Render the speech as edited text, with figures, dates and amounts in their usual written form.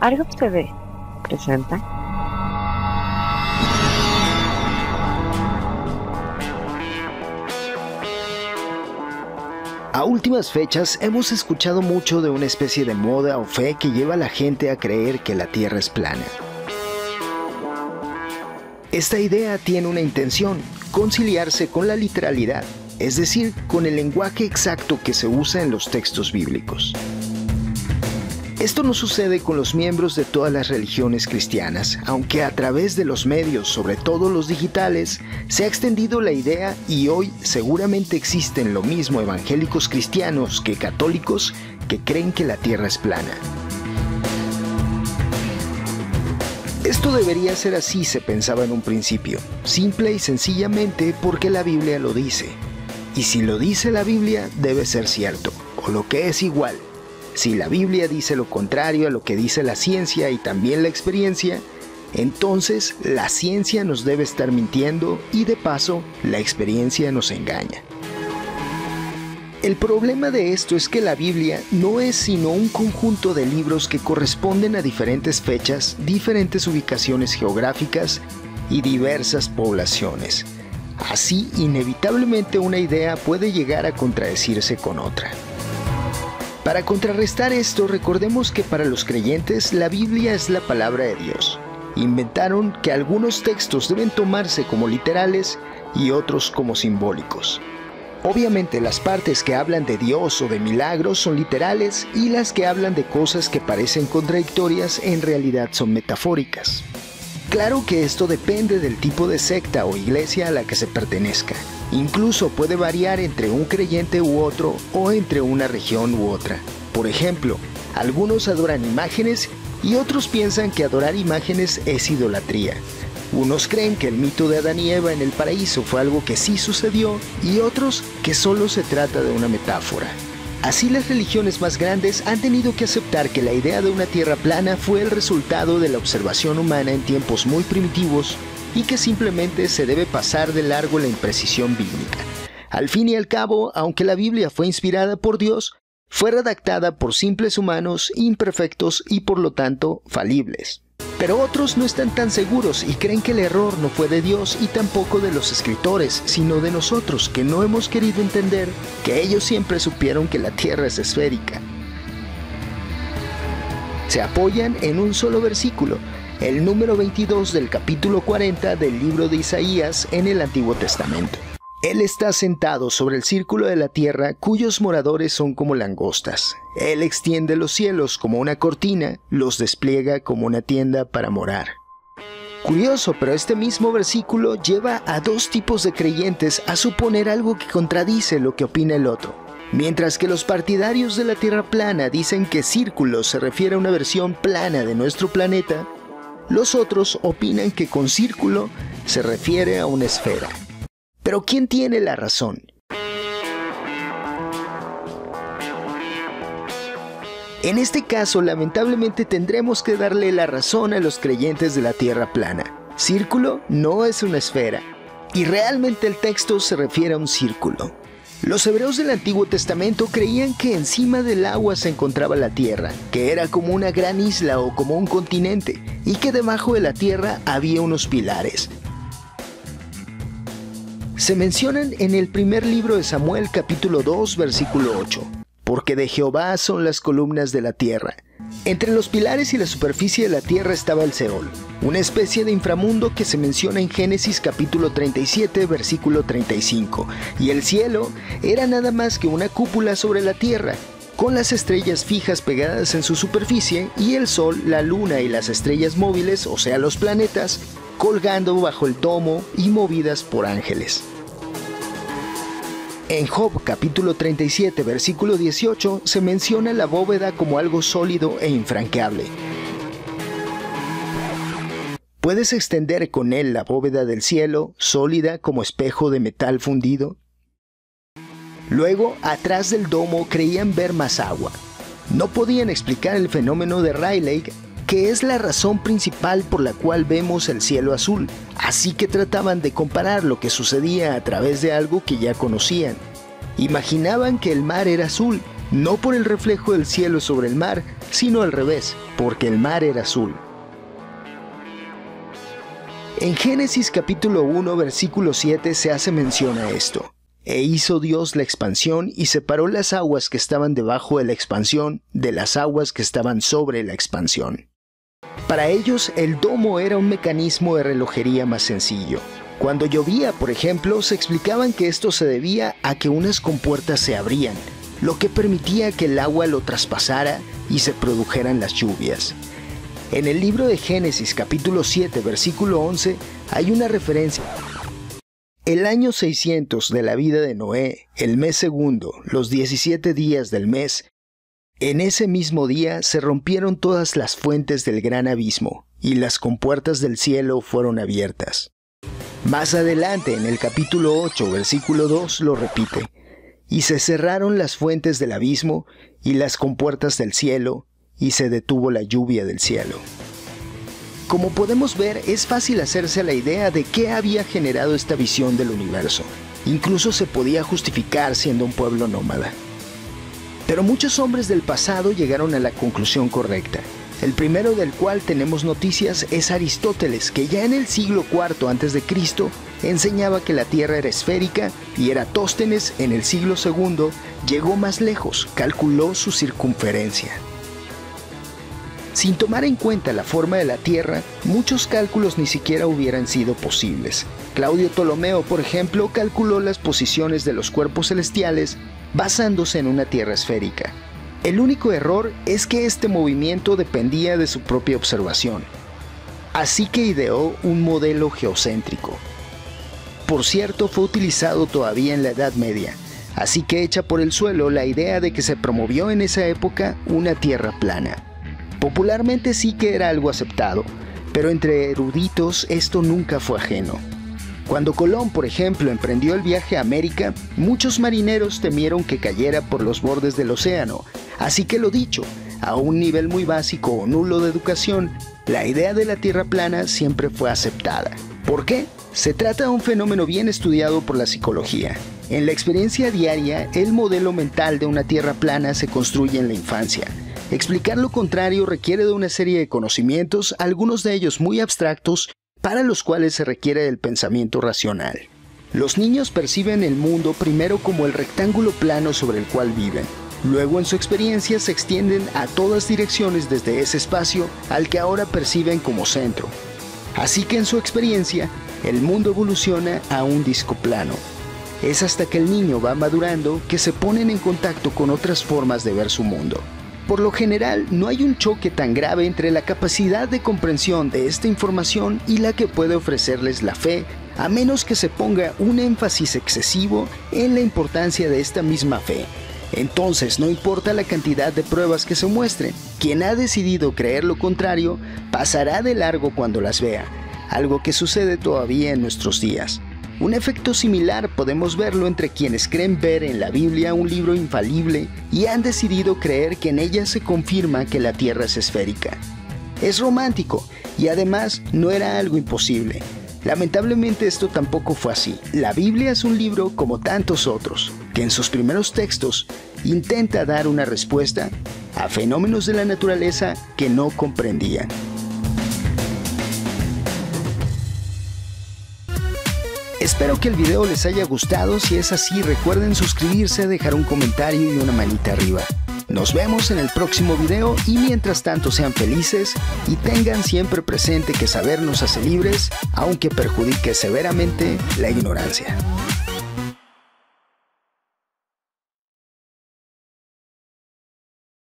Algo se ve. Presenta. A últimas fechas hemos escuchado mucho de una especie de moda o fe que lleva a la gente a creer que la Tierra es plana. Esta idea tiene una intención: conciliarse con la literalidad, es decir, con el lenguaje exacto que se usa en los textos bíblicos. Esto no sucede con los miembros de todas las religiones cristianas, aunque a través de los medios, sobre todo los digitales, se ha extendido la idea y hoy seguramente existen lo mismo evangélicos cristianos que católicos que creen que la Tierra es plana. Esto debería ser así, se pensaba en un principio, simple y sencillamente porque la Biblia lo dice. Y si lo dice la Biblia, debe ser cierto, o lo que es igual. Si la Biblia dice lo contrario a lo que dice la ciencia y también la experiencia, entonces la ciencia nos debe estar mintiendo y de paso la experiencia nos engaña. El problema de esto es que la Biblia no es sino un conjunto de libros que corresponden a diferentes fechas, diferentes ubicaciones geográficas y diversas poblaciones. Así, inevitablemente una idea puede llegar a contradecirse con otra. Para contrarrestar esto, recordemos que para los creyentes la Biblia es la palabra de Dios. Inventaron que algunos textos deben tomarse como literales y otros como simbólicos. Obviamente las partes que hablan de Dios o de milagros son literales y las que hablan de cosas que parecen contradictorias en realidad son metafóricas. Claro que esto depende del tipo de secta o iglesia a la que se pertenezca. Incluso puede variar entre un creyente u otro o entre una región u otra. Por ejemplo, algunos adoran imágenes y otros piensan que adorar imágenes es idolatría. Unos creen que el mito de Adán y Eva en el paraíso fue algo que sí sucedió y otros que solo se trata de una metáfora. Así las religiones más grandes han tenido que aceptar que la idea de una tierra plana fue el resultado de la observación humana en tiempos muy primitivos y que simplemente se debe pasar de largo la imprecisión bíblica. Al fin y al cabo, aunque la Biblia fue inspirada por Dios, fue redactada por simples humanos imperfectos y por lo tanto falibles. Pero otros no están tan seguros y creen que el error no fue de Dios y tampoco de los escritores, sino de nosotros, que no hemos querido entender que ellos siempre supieron que la Tierra es esférica. Se apoyan en un solo versículo, el número 22 del capítulo 40 del libro de Isaías en el Antiguo Testamento. Él está sentado sobre el círculo de la tierra, cuyos moradores son como langostas. Él extiende los cielos como una cortina, los despliega como una tienda para morar. Curioso, pero este mismo versículo lleva a dos tipos de creyentes a suponer algo que contradice lo que opina el otro. Mientras que los partidarios de la tierra plana dicen que círculo se refiere a una versión plana de nuestro planeta, los otros opinan que con círculo se refiere a una esfera. Pero ¿quién tiene la razón? En este caso, lamentablemente tendremos que darle la razón a los creyentes de la Tierra plana. Círculo no es una esfera, y realmente el texto se refiere a un círculo. Los hebreos del Antiguo Testamento creían que encima del agua se encontraba la tierra, que era como una gran isla o como un continente, y que debajo de la tierra había unos pilares. Se mencionan en el primer libro de Samuel, capítulo 2, versículo 8. Porque de Jehová son las columnas de la tierra. Entre los pilares y la superficie de la tierra estaba el Seol, una especie de inframundo que se menciona en Génesis capítulo 37, versículo 35. Y el cielo era nada más que una cúpula sobre la tierra, con las estrellas fijas pegadas en su superficie y el sol, la luna y las estrellas móviles, o sea los planetas, colgando bajo el domo y movidas por ángeles. En Job capítulo 37 versículo 18 se menciona la bóveda como algo sólido e infranqueable. ¿Puedes extender con él la bóveda del cielo, sólida como espejo de metal fundido? Luego, atrás del domo creían ver más agua. No podían explicar el fenómeno de Rayleigh, que es la razón principal por la cual vemos el cielo azul, así que trataban de comparar lo que sucedía a través de algo que ya conocían. Imaginaban que el mar era azul, no por el reflejo del cielo sobre el mar, sino al revés, porque el mar era azul. En Génesis capítulo 1, versículo 7 se hace mención a esto. E hizo Dios la expansión y separó las aguas que estaban debajo de la expansión de las aguas que estaban sobre la expansión. Para ellos, el domo era un mecanismo de relojería más sencillo. Cuando llovía, por ejemplo, se explicaban que esto se debía a que unas compuertas se abrían, lo que permitía que el agua lo traspasara y se produjeran las lluvias. En el libro de Génesis capítulo 7 versículo 11 hay una referencia. El año 600 de la vida de Noé, el mes segundo, los 17 días del mes, en ese mismo día se rompieron todas las fuentes del gran abismo y las compuertas del cielo fueron abiertas. Más adelante en el capítulo 8 versículo 2 lo repite. Y se cerraron las fuentes del abismo y las compuertas del cielo, y se detuvo la lluvia del cielo. Como podemos ver, es fácil hacerse la idea de qué había generado esta visión del universo. Incluso se podía justificar siendo un pueblo nómada. Pero muchos hombres del pasado llegaron a la conclusión correcta. El primero del cual tenemos noticias es Aristóteles, que ya en el siglo IV a.C. enseñaba que la Tierra era esférica, y Eratóstenes en el siglo II llegó más lejos, calculó su circunferencia. Sin tomar en cuenta la forma de la Tierra, muchos cálculos ni siquiera hubieran sido posibles. Claudio Ptolomeo, por ejemplo, calculó las posiciones de los cuerpos celestiales basándose en una Tierra esférica. El único error es que este movimiento dependía de su propia observación. Así que ideó un modelo geocéntrico. Por cierto, fue utilizado todavía en la Edad Media, así que echa por el suelo la idea de que se promovió en esa época una Tierra plana. Popularmente sí que era algo aceptado, pero entre eruditos esto nunca fue ajeno. Cuando Colón, por ejemplo, emprendió el viaje a América, muchos marineros temieron que cayera por los bordes del océano, así que lo dicho, a un nivel muy básico o nulo de educación, la idea de la Tierra plana siempre fue aceptada. ¿Por qué? Se trata de un fenómeno bien estudiado por la psicología. En la experiencia diaria, el modelo mental de una Tierra plana se construye en la infancia. Explicar lo contrario requiere de una serie de conocimientos, algunos de ellos muy abstractos, para los cuales se requiere del pensamiento racional. Los niños perciben el mundo primero como el rectángulo plano sobre el cual viven. Luego en su experiencia se extienden a todas direcciones desde ese espacio al que ahora perciben como centro. Así que en su experiencia, el mundo evoluciona a un disco plano. Es hasta que el niño va madurando que se ponen en contacto con otras formas de ver su mundo. Por lo general, no hay un choque tan grave entre la capacidad de comprensión de esta información y la que puede ofrecerles la fe, a menos que se ponga un énfasis excesivo en la importancia de esta misma fe. Entonces, no importa la cantidad de pruebas que se muestren, quien ha decidido creer lo contrario pasará de largo cuando las vea, algo que sucede todavía en nuestros días. Un efecto similar podemos verlo entre quienes creen ver en la Biblia un libro infalible y han decidido creer que en ella se confirma que la Tierra es esférica. Es romántico y además no era algo imposible. Lamentablemente esto tampoco fue así. La Biblia es un libro como tantos otros, que en sus primeros textos intenta dar una respuesta a fenómenos de la naturaleza que no comprendían. Espero que el video les haya gustado. Si es así, recuerden suscribirse, dejar un comentario y una manita arriba. Nos vemos en el próximo video y mientras tanto sean felices y tengan siempre presente que saber nos hace libres, aunque perjudique severamente la ignorancia.